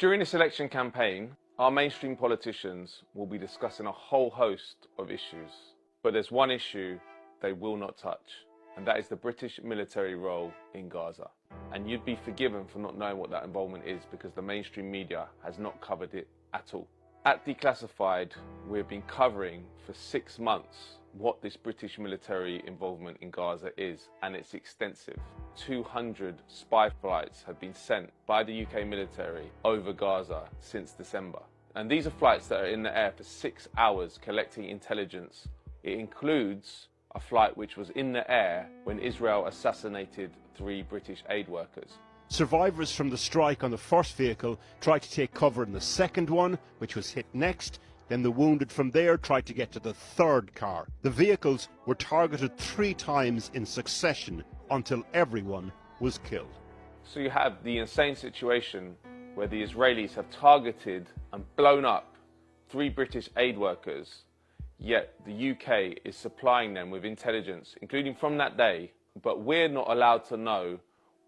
During this election campaign, our mainstream politicians will be discussing a whole host of issues, but there's one issue they will not touch, and that is the British military role in Gaza. And you'd be forgiven for not knowing what that involvement is because the mainstream media has not covered it at all. At Declassified, we've been covering for 6 months what this British military involvement in Gaza is, and it's extensive. 200 spy flights have been sent by the UK military over Gaza since December. And these are flights that are in the air for 6 hours collecting intelligence. It includes a flight which was in the air when Israel assassinated 3 British aid workers. Survivors from the strike on the first vehicle tried to take cover in the second one, which was hit next. Then the wounded from there tried to get to the third car. The vehicles were targeted 3 times in succession until everyone was killed. So you have the insane situation where the Israelis have targeted and blown up 3 British aid workers, yet the UK is supplying them with intelligence, including from that day, but we're not allowed to know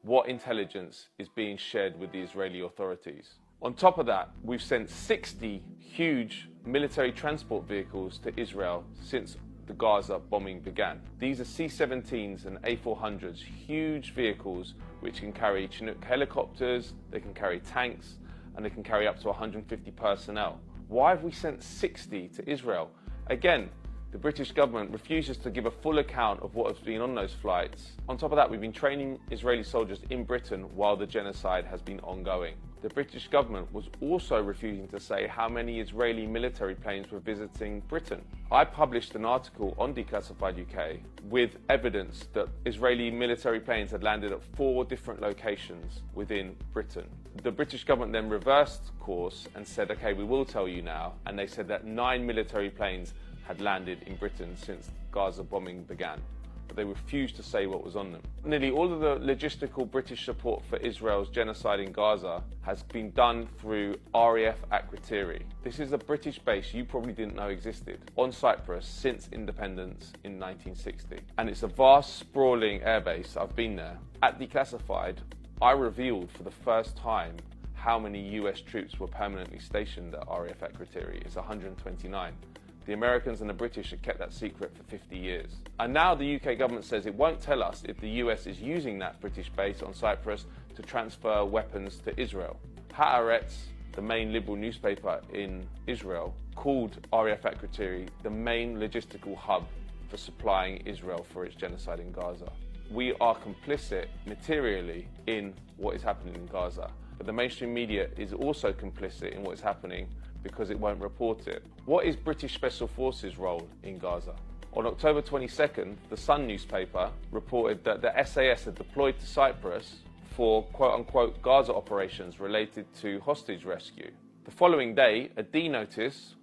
what intelligence is being shared with the Israeli authorities. On top of that, we've sent 60 huge military transport vehicles to Israel since the Gaza bombing began. These are C-17s and A-400s, huge vehicles which can carry Chinook helicopters, they can carry tanks, and they can carry up to 150 personnel. Why have we sent 60 to Israel? Again, the British government refuses to give a full account of what has been on those flights. On top of that, we've been training Israeli soldiers in Britain while the genocide has been ongoing. The British government was also refusing to say how many Israeli military planes were visiting Britain. I published an article on Declassified UK with evidence that Israeli military planes had landed at 4 different locations within Britain. The British government then reversed course and said, okay, we will tell you now. And they said that 9 military planes had landed in Britain since Gaza bombing began, but they refused to say what was on them. Nearly all of the logistical British support for Israel's genocide in Gaza has been done through RAF Akrotiri. This is a British base you probably didn't know existed on Cyprus since independence in 1960. And it's a vast, sprawling airbase. I've been there. At Declassified, I revealed for the first time how many US troops were permanently stationed at RAF Akrotiri. It's 129. The Americans and the British had kept that secret for 50 years. And now the UK government says it won't tell us if the US is using that British base on Cyprus to transfer weapons to Israel. Haaretz, the main liberal newspaper in Israel, called RAF Akrotiri the main logistical hub for supplying Israel for its genocide in Gaza. We are complicit materially in what is happening in Gaza, but the mainstream media is also complicit in what is happening because it won't report it. What is British Special Forces' role in Gaza? On October 22nd, the Sun newspaper reported that the SAS had deployed to Cyprus for quote-unquote Gaza operations related to hostage rescue. The following day, a D notice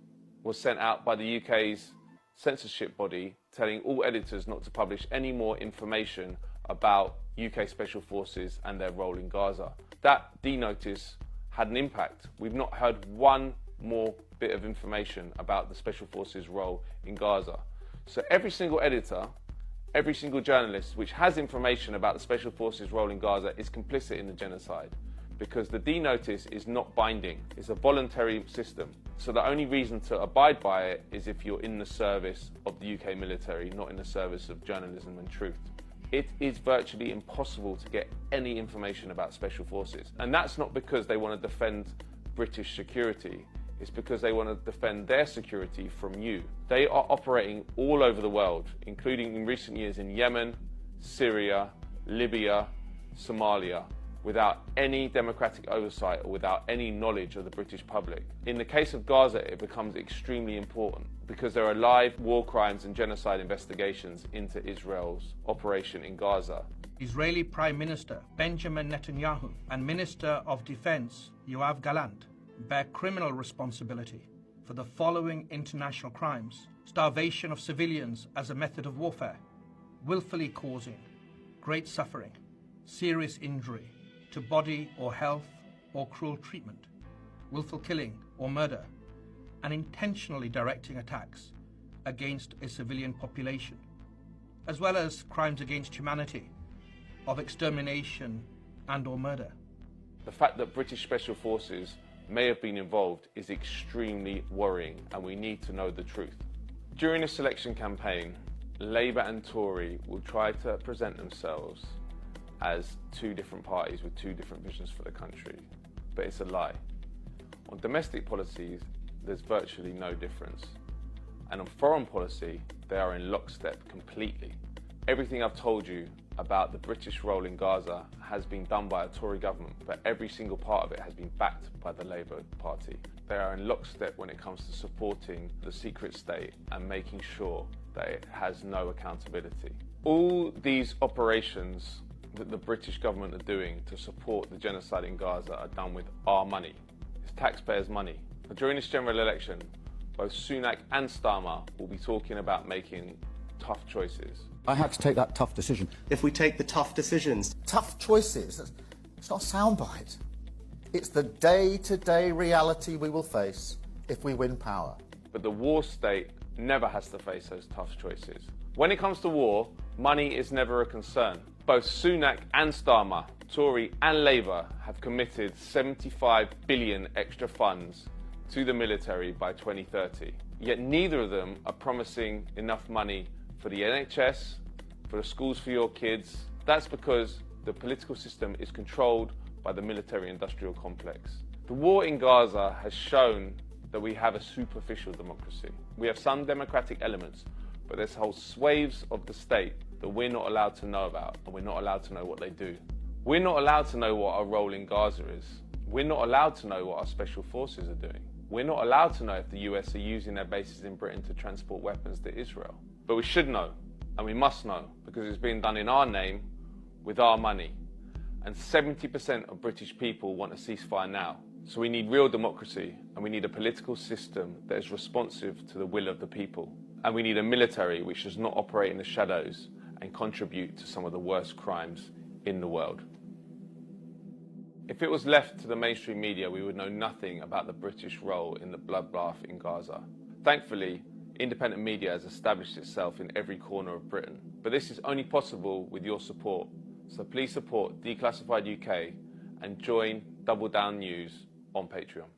was sent out by the UK's censorship body telling all editors not to publish any more information about UK Special Forces and their role in Gaza. That D notice had an impact. We've not heard one more bit of information about the Special Forces role in Gaza. So every single editor, every single journalist which has information about the Special Forces role in Gaza is complicit in the genocide because the D notice is not binding. It's a voluntary system. So the only reason to abide by it is if you're in the service of the UK military, not in the service of journalism and truth. It is virtually impossible to get any information about Special Forces. And that's not because they want to defend British security. It's because they want to defend their security from you. They are operating all over the world, including in recent years in Yemen, Syria, Libya, Somalia, without any democratic oversight or without any knowledge of the British public. In the case of Gaza, it becomes extremely important because there are live war crimes and genocide investigations into Israel's operation in Gaza. Israeli Prime Minister Benjamin Netanyahu and Minister of Defense Yoav Gallant bear criminal responsibility for the following international crimes: starvation of civilians as a method of warfare, willfully causing great suffering, serious injury to body or health or cruel treatment, willful killing or murder, and intentionally directing attacks against a civilian population, as well as crimes against humanity of extermination and or murder. The fact that British Special Forces may have been involved is extremely worrying, and we need to know the truth. During this election campaign, Labour and Tory will try to present themselves as two different parties with two different visions for the country, but it's a lie. On domestic policies, there's virtually no difference. And on foreign policy, they are in lockstep completely. Everything I've told you about the British role in Gaza has been done by a Tory government, but every single part of it has been backed by the Labour Party. They are in lockstep when it comes to supporting the secret state and making sure that it has no accountability. All these operations that the British government are doing to support the genocide in Gaza are done with our money. It's taxpayers' money. And during this general election, both Sunak and Starmer will be talking about making tough choices. I had to take that tough decision. If we take the tough decisions. Tough choices, it's not a soundbite. It's the day-to-day reality we will face if we win power. But the war state never has to face those tough choices. When it comes to war, money is never a concern. Both Sunak and Starmer, Tory and Labour, have committed 75 billion extra funds to the military by 2030. Yet neither of them are promising enough money for the NHS, for the schools for your kids. That's because the political system is controlled by the military-industrial complex. The war in Gaza has shown that we have a superficial democracy. We have some democratic elements, but there's whole swathes of the state that we're not allowed to know about, and we're not allowed to know what they do. We're not allowed to know what our role in Gaza is. We're not allowed to know what our special forces are doing. We're not allowed to know if the US are using their bases in Britain to transport weapons to Israel. But we should know, and we must know, because it's being done in our name, with our money. And 70% of British people want a ceasefire now. So we need real democracy, and we need a political system that is responsive to the will of the people. And we need a military which does not operate in the shadows and contribute to some of the worst crimes in the world. If it was left to the mainstream media, we would know nothing about the British role in the bloodbath in Gaza. Thankfully, independent media has established itself in every corner of Britain. But this is only possible with your support. So please support Declassified UK and join Double Down News on Patreon.